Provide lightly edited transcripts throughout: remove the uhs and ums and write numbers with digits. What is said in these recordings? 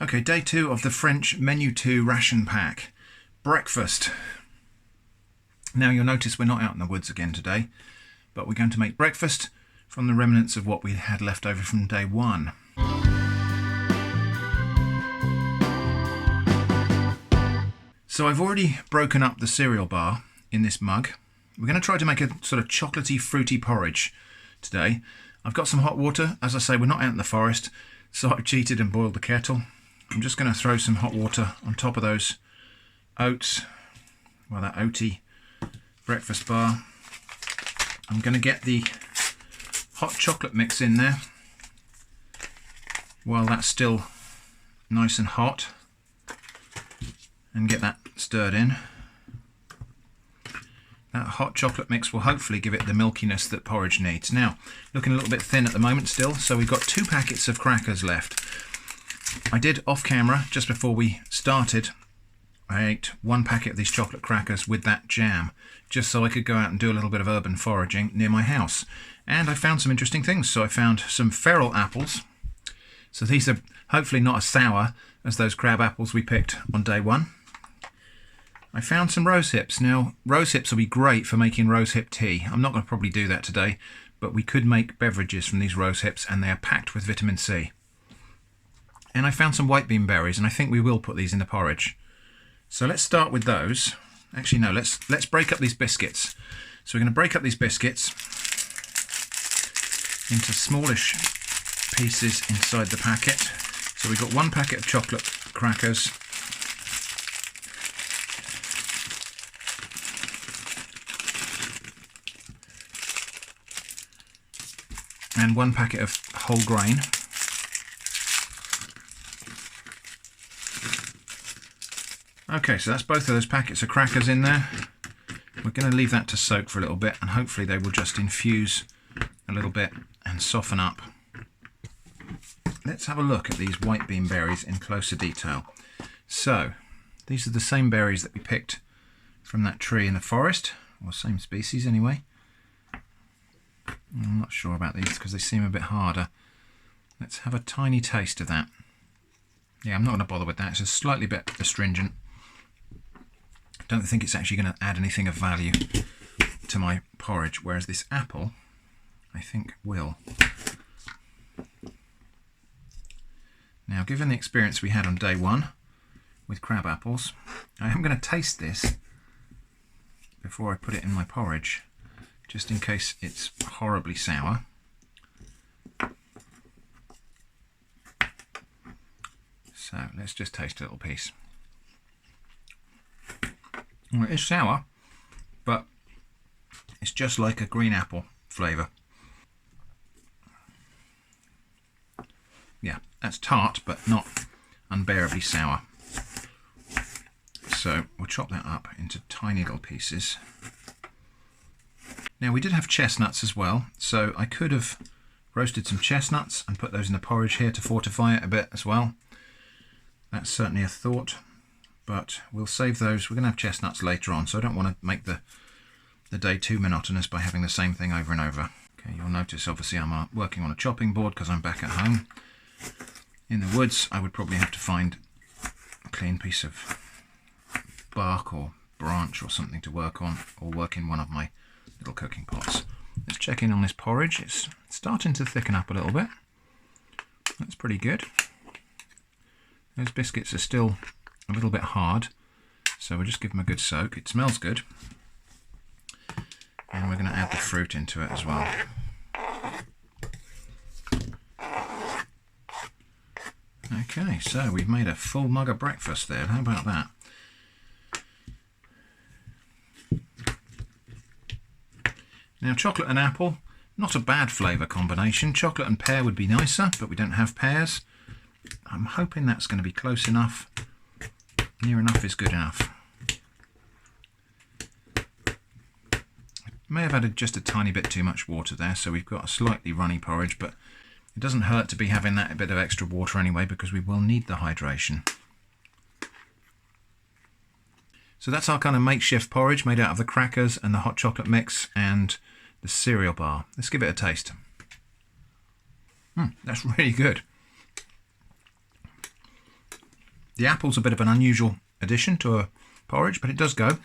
Okay, day 2 of the French Menu 2 ration pack. Breakfast. Now you'll notice we're not out in the woods again today, but we're going to make breakfast from the remnants of what we had left over from day 1. So I've already broken up the cereal bar in this mug. We're going to try to make a sort of chocolatey, fruity porridge today. I've got some hot water. As I say, we're not out in the forest, so I've cheated and boiled the kettle. I'm just going to throw some hot water on top of those oats, well, that oaty breakfast bar. I'm going to get the hot chocolate mix in there while that's still nice and hot, and get that stirred in. That hot chocolate mix will hopefully give it the milkiness that porridge needs. Now, looking a little bit thin at the moment still, so we've got 2 packets of crackers left. I did off camera, just before we started, I ate 1 packet of these chocolate crackers with that jam, just so I could go out and do a little bit of urban foraging near my house. And I found some interesting things. So I found some feral apples. So these are hopefully not as sour as those crab apples we picked on day 1. I found some rose hips. Now, rose hips will be great for making rose hip tea. I'm not going to probably do that today, but we could make beverages from these rose hips, and they are packed with vitamin C. And I found some white bean berries, and I think we will put these in the porridge. So let's start with those. Actually, no, let's break up these biscuits. So we're going to break up these biscuits into smallish pieces inside the packet. So we've got 1 packet of chocolate crackers, and 1 packet of whole grain. Okay, so that's both of those packets of crackers in there. We're going to leave that to soak for a little bit, and hopefully they will just infuse a little bit and soften up. Let's have a look at these white bean berries in closer detail. So, these are the same berries that we picked from that tree in the forest, or same species anyway. I'm not sure about these because they seem a bit harder. Let's have a tiny taste of that. Yeah, I'm not going to bother with that. It's a slightly bit astringent. Don't think it's actually going to add anything of value to my porridge, whereas this apple, I think, will. Now, given the experience we had on day 1 with crab apples, I am going to taste this before I put it in my porridge, just in case it's horribly sour. So let's just taste a little piece. Well, it is sour, but it's just like a green apple flavour. Yeah, that's tart, but not unbearably sour. So we'll chop that up into tiny little pieces. Now, we did have chestnuts as well, so I could have roasted some chestnuts and put those in the porridge here to fortify it a bit as well. That's certainly a thought, but we'll save those. We're going to have chestnuts later on, so I don't want to make the day too monotonous by having the same thing over and over. Okay, you'll notice obviously I'm working on a chopping board because I'm back at home. In the woods, I would probably have to find a clean piece of bark or branch or something to work on, or work in one of my little cooking pots. Let's check in on this porridge. It's starting to thicken up a little bit. That's pretty good. Those biscuits are still a little bit hard, so we'll just give them a good soak. It smells good. And we're going to add the fruit into it as well. Okay, so we've made a full mug of breakfast there. How about that? Now, chocolate and apple, not a bad flavour combination. Chocolate and pear would be nicer, but we don't have pears. I'm hoping that's going to be close enough. Near enough is good enough. May have added just a tiny bit too much water there, so we've got a slightly runny porridge, but it doesn't hurt to be having that bit of extra water anyway, because we will need the hydration. So that's our kind of makeshift porridge made out of the crackers and the hot chocolate mix and the cereal bar. Let's give it a taste. That's really good. The apple's a bit of an unusual addition to a porridge, but it does go.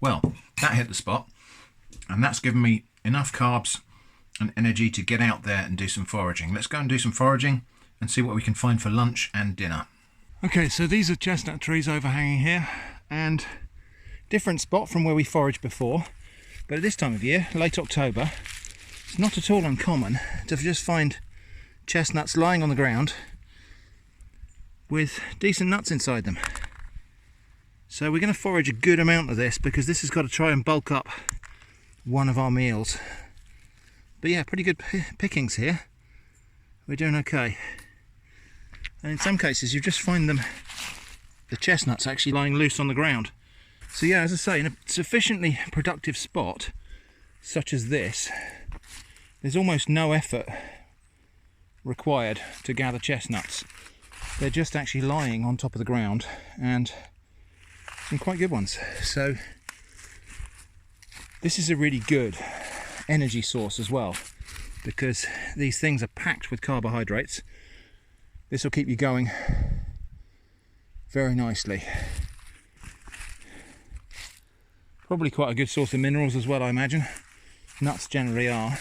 Well, that hit the spot, and that's given me enough carbs and energy to get out there and do some foraging. Let's go and do some foraging and see what we can find for lunch and dinner. Okay, so these are chestnut trees overhanging here, and different spot from where we foraged before, but at this time of year, late October, it's not at all uncommon to just find chestnuts lying on the ground with decent nuts inside them. So we're going to forage a good amount of this, because this has got to try and bulk up one of our meals. But yeah, pretty good pickings here. We're doing okay. And in some cases you just find them, the chestnuts actually lying loose on the ground. So yeah, as I say, in a sufficiently productive spot such as this, there's almost no effort required to gather chestnuts. They're just actually lying on top of the ground, and some quite good ones. So this is a really good energy source as well, because these things are packed with carbohydrates. This will keep you going very nicely. Probably quite a good source of minerals as well, I imagine. Nuts generally are.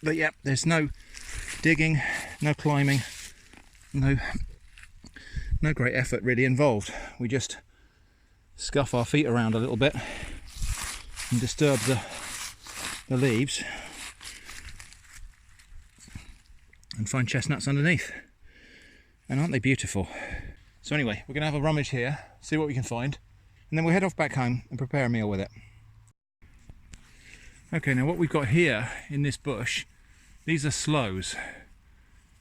But yeah, there's no digging, no climbing, no great effort really involved. We just scuff our feet around a little bit and disturb the leaves and find chestnuts underneath. And aren't they beautiful? So anyway, we're going to have a rummage here, see what we can find, and then we'll head off back home and prepare a meal with it. Okay, now what we've got here in this bush, these are sloes,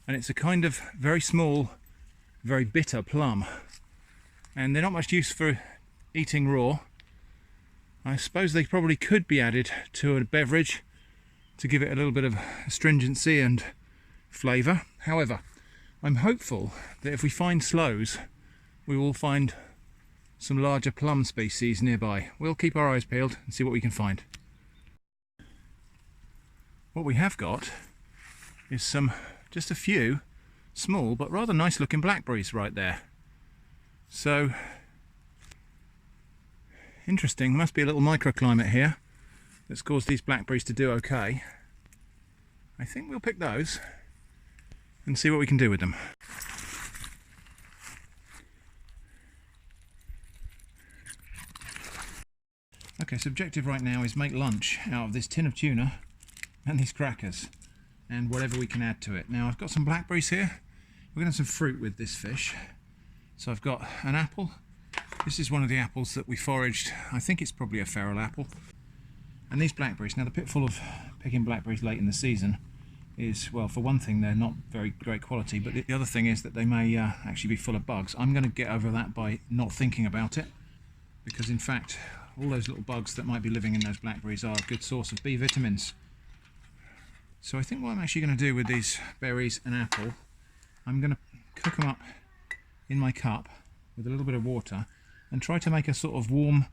and it's a kind of very small, very bitter plum, and they're not much use for eating raw. I suppose they probably could be added to a beverage to give it a little bit of astringency and flavour. However, I'm hopeful that if we find sloes, we will find some larger plum species nearby. We'll keep our eyes peeled and see what we can find. What we have got is just a few small but rather nice looking blackberries right there. So interesting, there must be a little microclimate here that's caused these blackberries to do okay. I think we'll pick those and see what we can do with them. Okay, so objective right now is make lunch out of this tin of tuna and these crackers and whatever we can add to it. Now I've got some blackberries here. We're going to have some fruit with this fish. So I've got an apple. This is one of the apples that we foraged. I think it's probably a feral apple. And these blackberries, now the pitfall of picking blackberries late in the season is, well, for one thing, they're not very great quality, but the other thing is that they may actually be full of bugs. I'm going to get over that by not thinking about it, because in fact all those little bugs that might be living in those blackberries are a good source of B vitamins. So I think what I'm actually going to do with these berries and apple, I'm going to cook them up in my cup with a little bit of water and try to make a sort of warm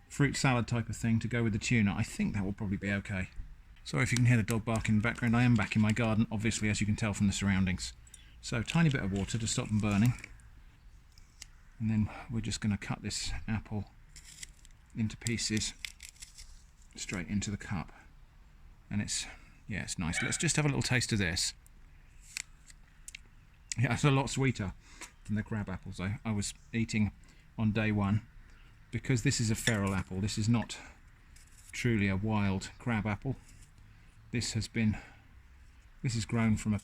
fruit salad type of thing to go with the tuna. I think that will probably be okay. Sorry if you can hear the dog barking in the background. I am back in my garden, obviously, as you can tell from the surroundings. So tiny bit of water to stop them burning, and then we're just going to cut this apple into pieces straight into the cup, and it's nice. Let's just have a little taste of this. Yeah, it's a lot sweeter than the crab apples I was eating on day one, because this is a feral apple. This is not truly a wild crab apple. This is grown from an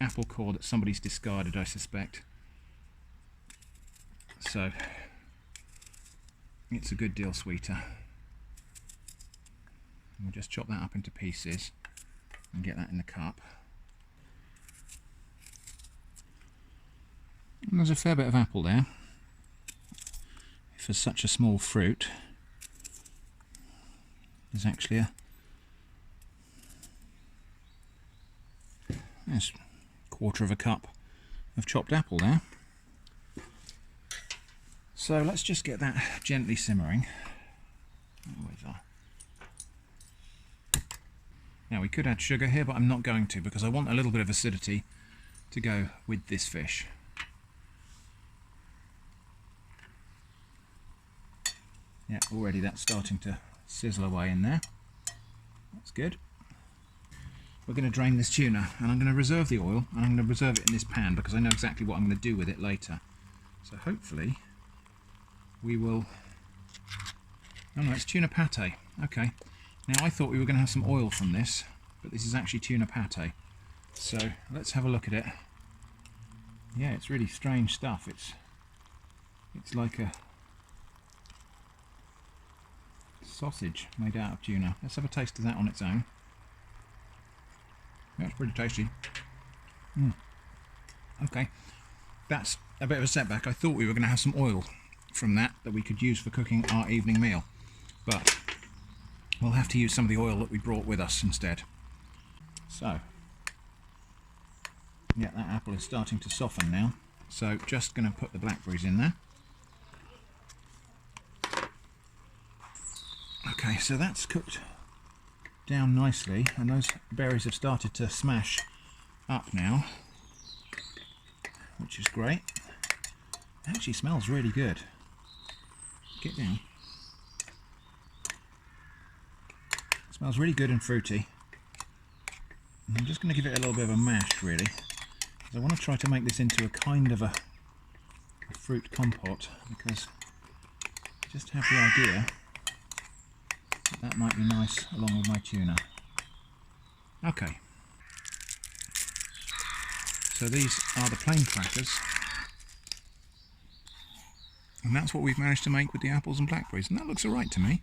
apple core that somebody's discarded, I suspect. So it's a good deal sweeter. We'll just chop that up into pieces and get that in the cup. And there's a fair bit of apple there for such a small fruit. There's actually there's a quarter of a cup of chopped apple there. So let's just get that gently simmering. Now we could add sugar here, but I'm not going to because I want a little bit of acidity to go with this fish. Yeah, already that's starting to sizzle away in there. That's good. We're going to drain this tuna, and I'm going to reserve the oil, and I'm going to reserve it in this pan because I know exactly what I'm going to do with it later. So hopefully we will... Oh no, it's tuna pate. Okay. Now I thought we were going to have some oil from this, but this is actually tuna pate. So let's have a look at it. Yeah, it's really strange stuff. It's like a sausage made out of tuna. Let's have a taste of that on its own. Yeah, it's pretty tasty. Okay, that's a bit of a setback. I thought we were going to have some oil from that we could use for cooking our evening meal, but we'll have to use some of the oil that we brought with us instead. So, yeah, that apple is starting to soften now, so just going to put the blackberries in there. Okay, so that's cooked down nicely, and those berries have started to smash up now, which is great. It actually smells really good. Get down. It smells really good and fruity. And I'm just going to give it a little bit of a mash, really, because I want to try to make this into a kind of a fruit compote, because I just have the idea that might be nice along with my tuna. Okay, so these are the plain crackers, and that's what we've managed to make with the apples and blackberries, and that looks alright to me.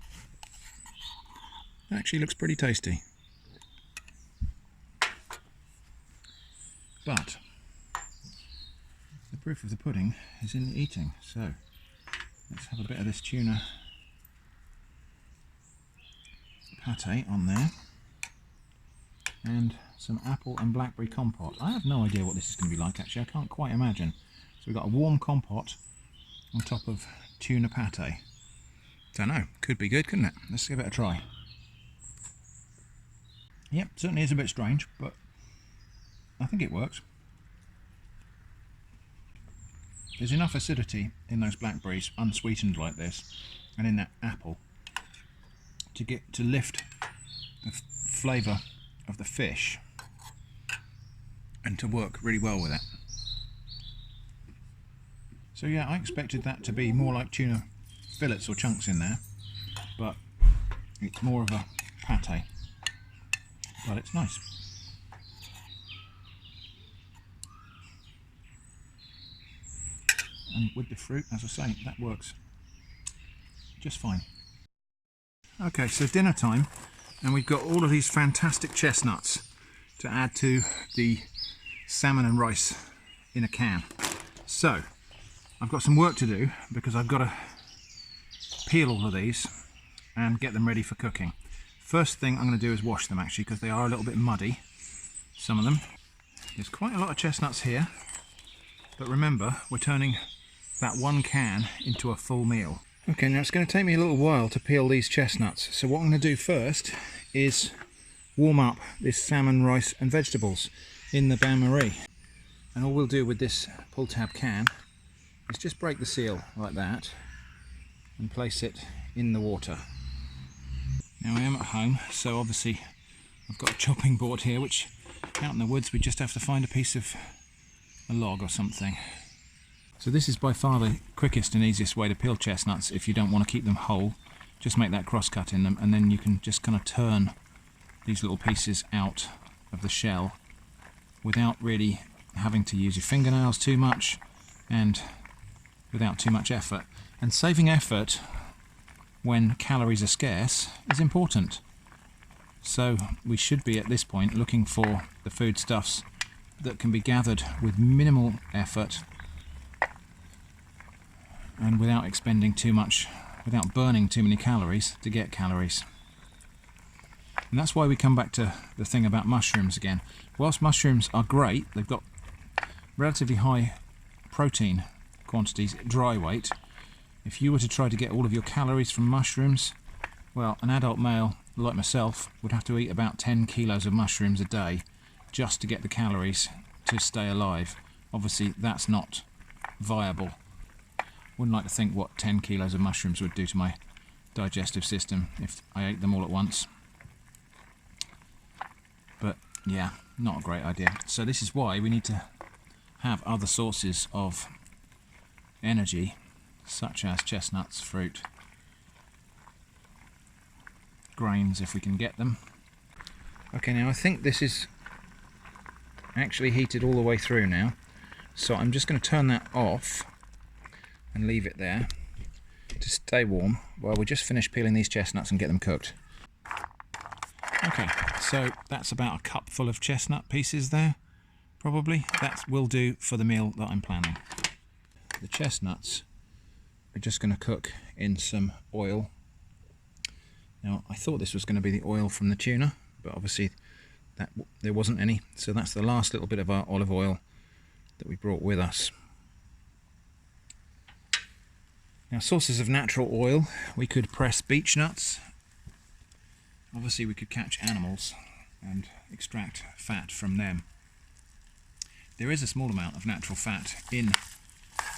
It actually looks pretty tasty. But the proof of the pudding is in the eating, so let's have a bit of this tuna pate on there, and some apple and blackberry compote. I have no idea what this is going to be like, actually. I can't quite imagine. So we've got a warm compote on top of tuna pate. Don't know, could be good, couldn't it? Let's give it a try. Yep, certainly is a bit strange, but I think it works. There's enough acidity in those blackberries, unsweetened like this, and in that apple, to lift the flavour of the fish and to work really well with it. So yeah, I expected that to be more like tuna fillets or chunks in there, but it's more of a pate. But it's nice. And with the fruit, as I say, that works just fine. Okay, so dinner time, and we've got all of these fantastic chestnuts to add to the salmon and rice in a can. So I've got some work to do because I've got to peel all of these and get them ready for cooking. First thing I'm going to do is wash them, actually, because they are a little bit muddy, some of them. There's quite a lot of chestnuts here, but remember, we're turning that one can into a full meal. Okay, now it's going to take me a little while to peel these chestnuts, so what I'm going to do first is warm up this salmon, rice and vegetables in the bain-marie. And all we'll do with this pull tab can is just break the seal like that and place it in the water. Now I am at home, so obviously I've got a chopping board here, which out in the woods we just have to find a piece of a log or something. So this is by far the quickest and easiest way to peel chestnuts if you don't want to keep them whole. Just make that cross cut in them, and then you can just kind of turn these little pieces out of the shell without really having to use your fingernails too much and without too much effort. And saving effort when calories are scarce is important. So we should be at this point looking for the foodstuffs that can be gathered with minimal effort and without expending too much, without burning too many calories to get calories. And that's why we come back to the thing about mushrooms again. Whilst mushrooms are great, they've got relatively high protein quantities, dry weight. If you were to try to get all of your calories from mushrooms, well, an adult male like myself, would have to eat about 10 kilos of mushrooms a day just to get the calories to stay alive. Obviously that's not viable. Wouldn't like to think what 10 kilos of mushrooms would do to my digestive system if I ate them all at once. But yeah, not a great idea. So this is why we need to have other sources of energy, such as chestnuts, fruit, grains if we can get them. Okay, now I think this is actually heated all the way through now, so I'm just going to turn that off and leave it there to stay warm while we just finish peeling these chestnuts and get them cooked. Okay, so that's about a cup full of chestnut pieces there, probably. That will do for the meal that I'm planning. The chestnuts are just going to cook in some oil. Now, I thought this was going to be the oil from the tuna, but obviously there wasn't any, so that's the last little bit of our olive oil that we brought with us. Now, sources of natural oil, we could press beech nuts. Obviously we could catch animals and extract fat from them. There is a small amount of natural fat in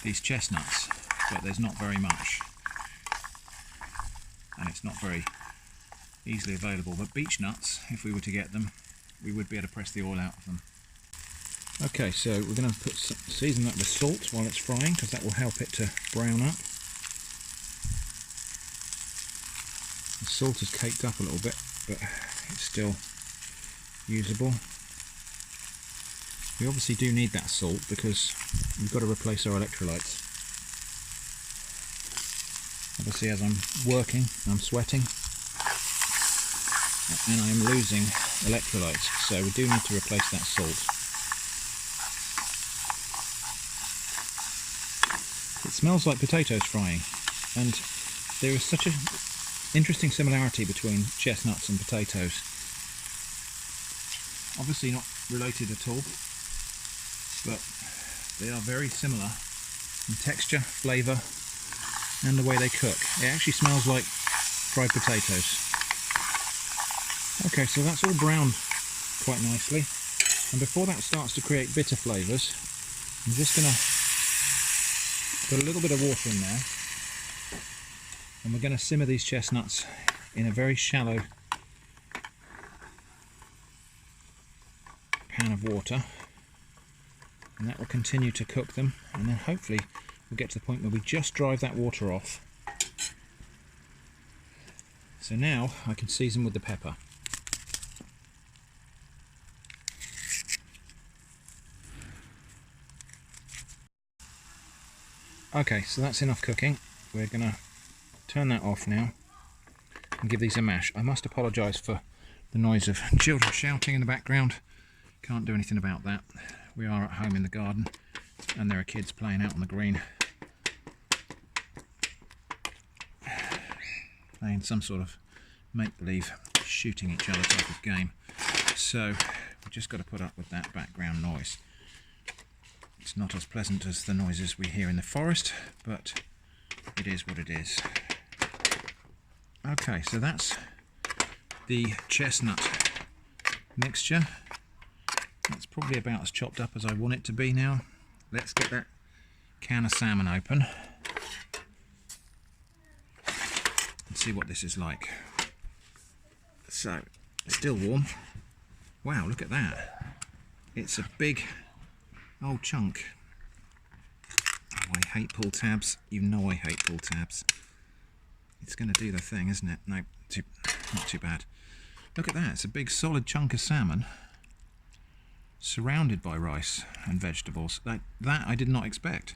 these chestnuts, but there's not very much, and it's not very easily available. But beech nuts, if we were to get them, we would be able to press the oil out of them. Okay, so we're going to season that with salt while it's frying, because that will help it to brown up. The salt is caked up a little bit, but it's still usable. We obviously do need that salt because we've got to replace our electrolytes. Obviously, as I'm working, I'm sweating and I'm losing electrolytes, so we do need to replace that salt. It smells like potatoes frying, and there is such an interesting similarity between chestnuts and potatoes. Obviously not related at all, but they are very similar in texture, flavour, and the way they cook. It actually smells like fried potatoes. Okay, so that's all browned quite nicely, and before that starts to create bitter flavours, I'm just going to put a little bit of water in there, and we're going to simmer these chestnuts in a very shallow pan of water, and that will continue to cook them, and then hopefully we'll get to the point where we just drive that water off. So now I can season with the pepper. Okay, so that's enough cooking. We're going to turn that off now and give these a mash. I must apologise for the noise of children shouting in the background. Can't do anything about that. We are at home in the garden and there are kids playing out on the green, playing some sort of make-believe shooting each other type of game. So we've just got to put up with that background noise. It's not as pleasant as the noises we hear in the forest, but it is what it is. Okay, so that's the chestnut mixture. That's probably about as chopped up as I want it to be now. Let's get that can of salmon open and see what this is like. So, it's still warm. Wow, look at that. It's a big old chunk. Oh, I hate pull tabs. You know I hate pull tabs. It's going to do the thing, isn't it? No, not too bad. Look at that. It's a big solid chunk of salmon surrounded by rice and vegetables. That I did not expect.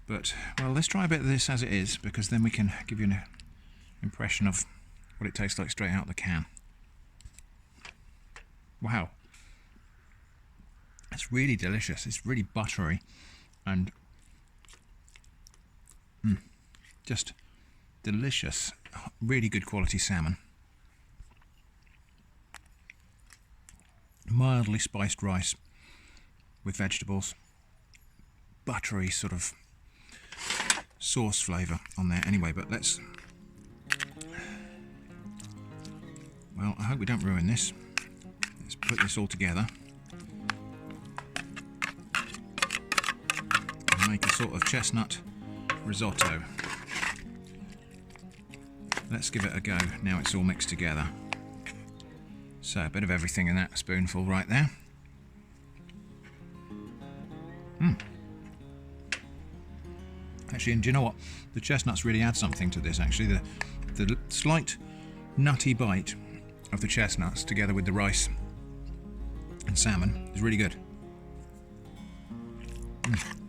But, well, let's try a bit of this as it is, because then we can give you an impression of what it tastes like straight out of the can. Wow. It's really delicious. It's really buttery and just delicious. Really good quality salmon. Mildly spiced rice with vegetables. Buttery sort of sauce flavour on there anyway, but let's Well, I hope we don't ruin this. Let's put this all together and make a sort of chestnut risotto. Let's give it a go now it's all mixed together. So a bit of everything in that spoonful right there. Actually, and do you know what? The chestnuts really add something to this, actually. The slight nutty bite of the chestnuts together with the rice and salmon is really good.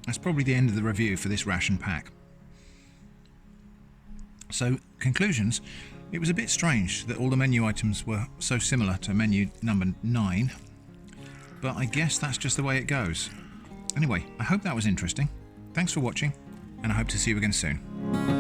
That's probably the end of the review for this ration pack. So, conclusions. It was a bit strange that all the menu items were so similar to menu number 9, but I guess that's just the way it goes. Anyway, I hope that was interesting. Thanks for watching, and I hope to see you again soon.